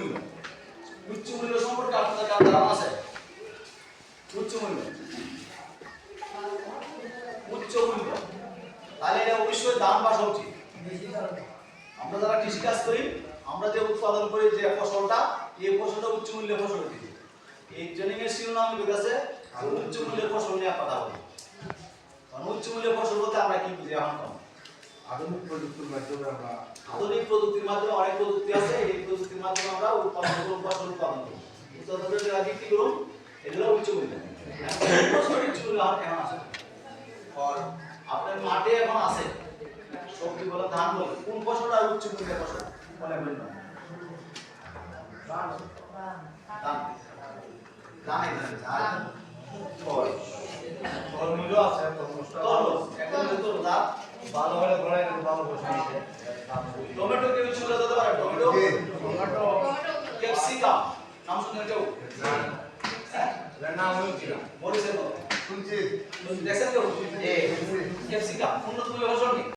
মূল্য। উচ্চ মূল্য সম্পর্কে আপনাদের কার ধারণা আছে? উচ্চ মূল্য, উচ্চ মূল্য, তাহলে এটা অবশ্যই দাম বা সবজি। আমরা যারা কৃষি কাজ করি, আমরা যে উৎপাদন করি যে ফসলটা, এই ফসলটা উচ্চ মূল্যের ফসল দিই। এই ট্রেনিং এর শিরোনাম বিকাশে উচ্চ মূল্যের ফসল নিয়ে কথা বলি। কারণ উচ্চ মূল্যের ফসল বলতে আমরা কি বুঝি এখন? আধুনিক প্রযুক্তির মাধ্যমে আমরা আধুনিক প্রযুক্তির মাধ্যমে অনেক প্রযুক্তি আছে, এই প্রযুক্তির মাধ্যমে আমরা উৎপাদন করব, ফসল উৎপাদন করব, উৎপাদন করে বিক্রি করব, এগুলো উচ্চ মূল্য। ফসল উচ্চ মূল্য এখন আছে। আর আপনার মাঠে এখন আছে সবজি বলে, ধান বলে, কোন ফসলটা উচ্চ মূল্যের ফসল বলে বলুন? ধান, ধান, ধান, ধান, তরমুজ আছে, তরমুজ, একদম তরমুজ, ধান ভালো হলে বড়াই ভালো বসে টমেটো কে উচ্চ মূল্য দিতে পারে? টমেটো, টমেটো ক্যাপসিকাম, নাম শুনছেন কেউ? রান্না হয়েছিল মরিচের মতো শুনছি দেখছেন কেউ? ক্যাপসিকাম উন্নত মূল্যের ফসল নেই।